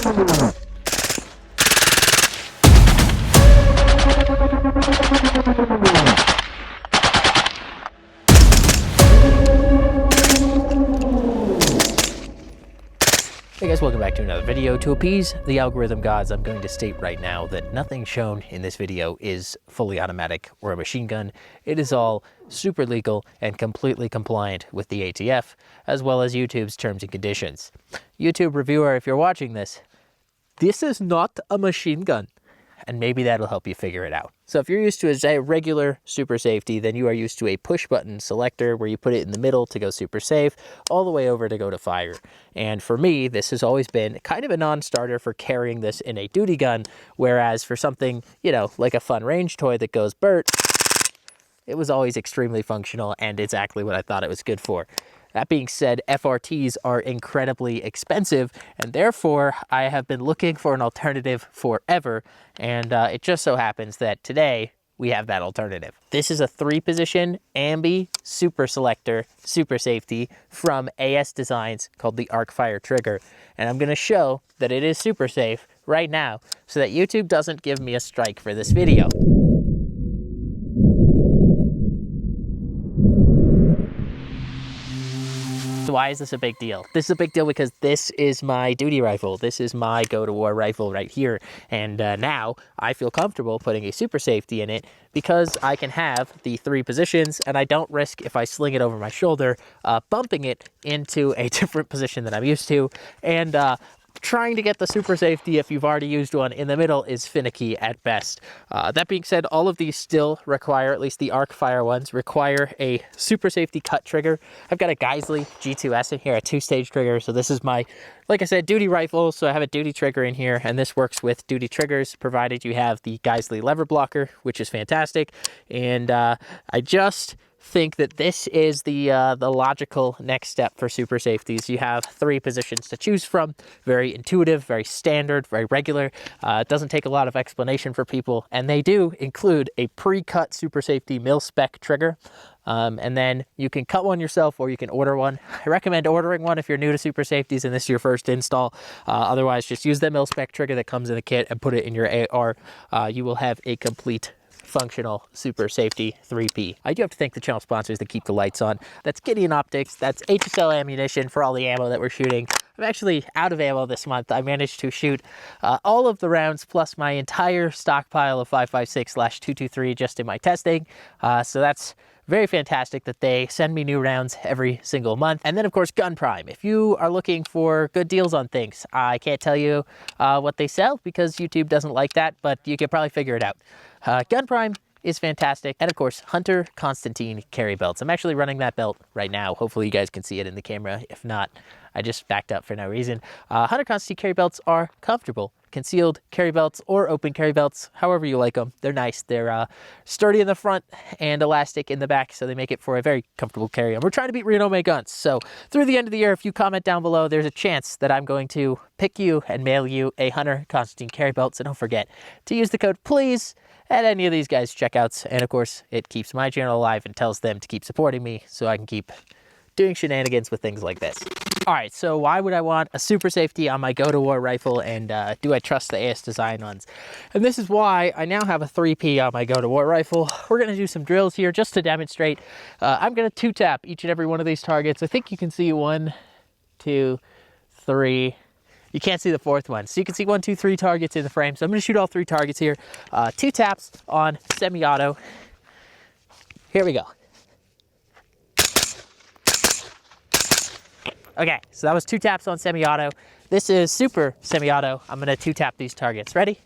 Hey guys, welcome back to another video. To appease the algorithm gods, I'm going to state right now that nothing shown in this video is fully automatic or a machine gun. It is all super legal and completely compliant with the ATF, as well as YouTube's terms and conditions. YouTube reviewer, if you're watching this is not a machine gun. And maybe that'll help you figure it out. So if you're used to a regular super safety, then you are used to a push button selector where you put it in the middle to go super safe, all the way over to go to fire. And for me, this has always been kind of a non-starter for carrying this in a duty gun, whereas for something, you know, like a fun range toy that goes Bert, it was always extremely functional and exactly what I thought it was good for. That being said, FRTs are incredibly expensive, and therefore I have been looking for an alternative forever, and it just so happens that today we have that alternative. This is a 3-position ambi super selector super safety from AS Designs called the Arcfire Trigger, and I'm going to show that it is super safe right now so that YouTube doesn't give me a strike for this video. Why is this a big deal? This is a big deal because this is my duty rifle. This is my go-to-war rifle right here. And now I feel comfortable putting a super safety in it because I can have the 3 positions and I don't risk, if I sling it over my shoulder, bumping it into a different position than I'm used to. And trying to get the super safety if you've already used one in the middle is finicky at best. That being said, all of these still require, at least the Arcfire ones, require a super safety cut trigger. I've got a Geisley G2S in here, a 2-stage trigger. So this is my, like I said, duty rifle. So I have a duty trigger in here, and this works with duty triggers, provided you have the Geisley lever blocker, which is fantastic. And I just think that this is the logical next step for super safeties. You have 3 positions to choose from. Very intuitive, very standard, very regular. It doesn't take a lot of explanation for people, and they do include a pre-cut super safety mil-spec trigger. And then you can cut one yourself or you can order one. I recommend ordering one if you're new to super safeties and this is your first install. Otherwise, just use the mil-spec trigger that comes in the kit and put it in your AR. You will have a complete functional super safety 3P. I do have to thank the channel sponsors that keep the lights on. That's Gideon Optics. That's HSL ammunition for all the ammo that we're shooting. I'm actually out of ammo this month. I managed to shoot all of the rounds plus my entire stockpile of 5.56/223 just in my testing. So that's very fantastic that they send me new rounds every single month. And then of course Gun Prime. If you are looking for good deals on things, I can't tell you what they sell because YouTube doesn't like that, but you can probably figure it out. Gun Prime is fantastic. And of course, Hunter Constantine carry belts. I'm actually running that belt right now. Hopefully you guys can see it in the camera. If not, I just backed up for no reason. Hunter Constantine carry belts are comfortable. Concealed carry belts or open carry belts, however you like them. They're nice. They're sturdy in the front and elastic in the back, so they make it for a very comfortable carry. And we're trying to beat Renome guns. So through the end of the year, if you comment down below, there's a chance that I'm going to pick you and mail you a Hunter Constantine carry belt. So don't forget to use the code PLEASE at any of these guys' checkouts. And of course, it keeps my channel alive and tells them to keep supporting me so I can keep doing shenanigans with things like this. All right, so why would I want a super safety on my go-to-war rifle, and do I trust the AS Design ones? And this is why I now have a 3P on my go-to-war rifle. We're gonna do some drills here just to demonstrate. I'm gonna 2-tap each and every one of these targets. I think you can see 1, 2, 3. You can't see the 4th one. So you can see 1, 2, 3 targets in the frame. So I'm gonna shoot all 3 targets here. 2 taps on semi-auto. Here we go. Okay, so that was 2 taps on semi-auto. This is super semi-auto. I'm gonna 2-tap these targets. Ready?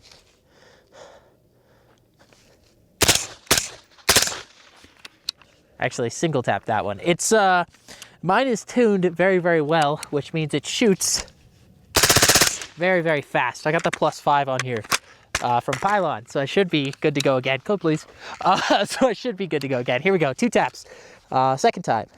Actually, single tap that one. It's, mine is tuned very, very well, which means it shoots very, very fast. I got the +5 on here from Pylon, so I should be good to go again. Code, please. So I should be good to go again. Here we go, 2 taps. Second time.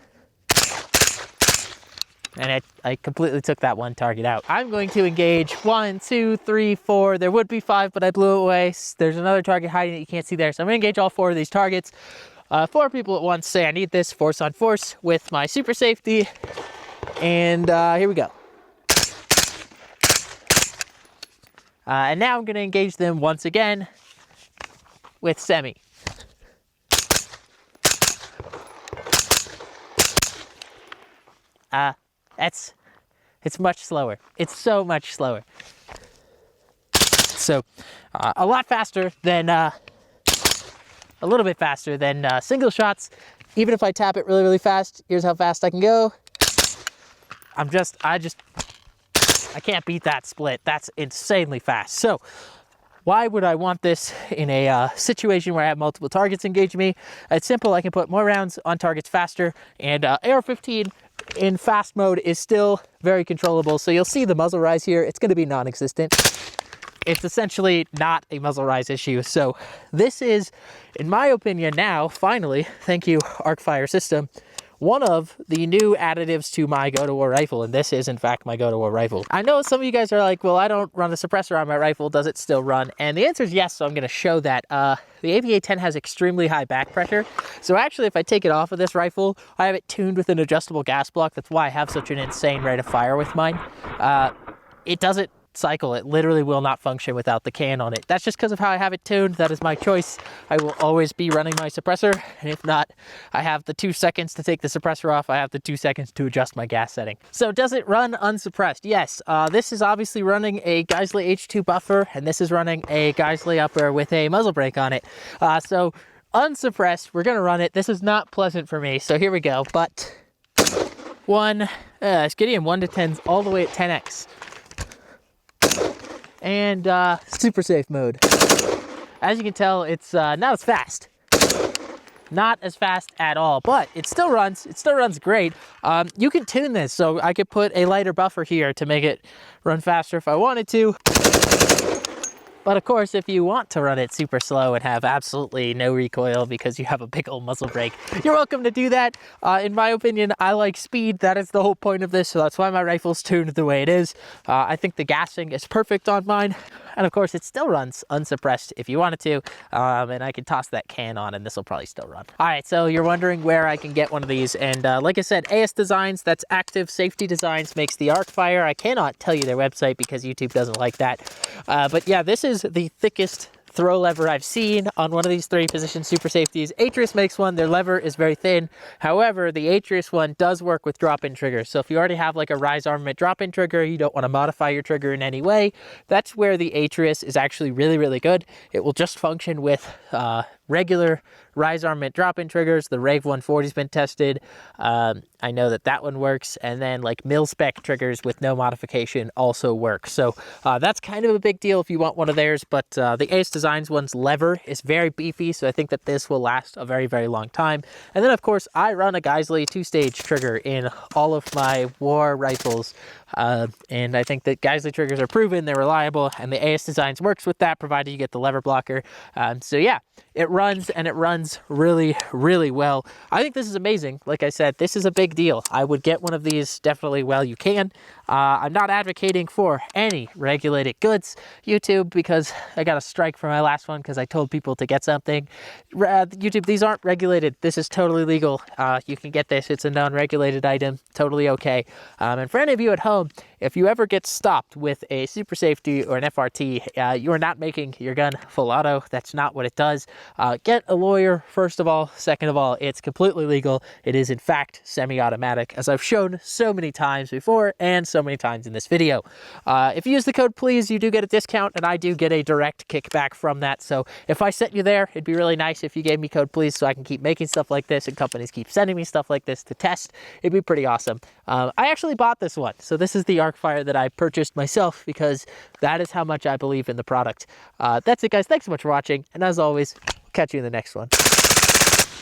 And I completely took that one target out. I'm going to engage 1, 2, 3, 4. There would be 5, but I blew it away. There's another target hiding that you can't see there. So I'm gonna engage all 4 of these targets. 4 people at once say I need this force on force with my super safety. And here we go. And now I'm going to engage them once again with semi. It's much slower. It's so much slower. So a lot faster than, a little bit faster than single shots. Even if I tap it really, really fast, here's how fast I can go. I can't beat that split. That's insanely fast. So why would I want this in a situation where I have multiple targets engage me? It's simple. I can put more rounds on targets faster, and AR-15 in fast mode is still very controllable. So you'll see the muzzle rise here. It's going to be non-existent. It's essentially not a muzzle rise issue. So this is, in my opinion now, finally, thank you, Arcfire System, one of the new additives to my go-to-war rifle, and this is, in fact, my go-to-war rifle. I know some of you guys are like, well, I don't run a suppressor on my rifle. Does it still run? And the answer is yes, so I'm going to show that. The AVA-10 has extremely high back pressure, so actually, if I take it off of this rifle, I have it tuned with an adjustable gas block. That's why I have such an insane rate of fire with mine. It doesn't cycle. It literally will not function without the can on it. That's just because of how I have it tuned. That is my choice. I will always be running my suppressor, and if not, I have the 2 seconds to take the suppressor off. I have the 2 seconds to adjust my gas setting. So does it run unsuppressed? Yes. This is obviously running a Geisley H2 buffer, and this is running a Geisley upper with a muzzle brake on it. So unsuppressed, we're gonna run it. This is not pleasant for me, so here we go. But it's getting 1 to 10s all the way at 10x. And super safe mode. As you can tell, it's not as fast. Not as fast at all, but it still runs. It still runs great. You can tune this, so I could put a lighter buffer here to make it run faster if I wanted to. But of course, if you want to run it super slow and have absolutely no recoil because you have a big old muzzle brake, you're welcome to do that. In my opinion, I like speed. That is the whole point of this, so that's why my rifle's tuned the way it is. I think the gassing is perfect on mine. And of course, it still runs unsuppressed if you wanted to. And I can toss that can on and this will probably still run. All right, so you're wondering where I can get one of these. And like I said, AS Designs, that's Active Safety Designs, makes the Arcfire. I cannot tell you their website because YouTube doesn't like that. But yeah, this is the thickest throw lever I've seen on one of these 3 Position Super Safeties. Atrius makes one. Their lever is very thin. However, the Atrius one does work with drop-in triggers. So if you already have like a Rise Armament drop-in trigger, you don't want to modify your trigger in any way, that's where the Atrius is actually really, really good. It will just function with regular Rise Armament drop-in triggers. The Rave 140's been tested. I know that one works. And then like mil-spec triggers with no modification also work. So that's kind of a big deal if you want one of theirs. But the AS Designs one's lever is very beefy. So I think that this will last a very, very long time. And then of course, I run a Geisley 2-stage trigger in all of my war rifles. And I think that Geisley triggers are proven, they're reliable, and the AS Designs works with that, provided you get the lever blocker. So yeah, it runs, and it runs really, really well. I think this is amazing. Like I said, this is a big deal. I would get one of these definitely while you can. I'm not advocating for any regulated goods, YouTube, because I got a strike for my last one because I told people to get something. YouTube, these aren't regulated. This is totally legal. You can get this. It's a non-regulated item. Totally okay. And for any of you at home, if you ever get stopped with a Super Safety or an FRT, you are not making your gun full auto. That's not what it does. Get a lawyer, first of all. Second of all, it's completely legal. It is, in fact, semi-automatic, as I've shown so many times before and so many times in this video. If you use the code PLEASE, you do get a discount, and I do get a direct kickback from that. So if I sent you there, it'd be really nice if you gave me code PLEASE so I can keep making stuff like this and companies keep sending me stuff like this to test. It'd be pretty awesome. I actually bought this one. So this is the Arcfire that I purchased myself because that is how much I believe in the product. That's it, guys. Thanks so much for watching. And as always, catch you in the next one.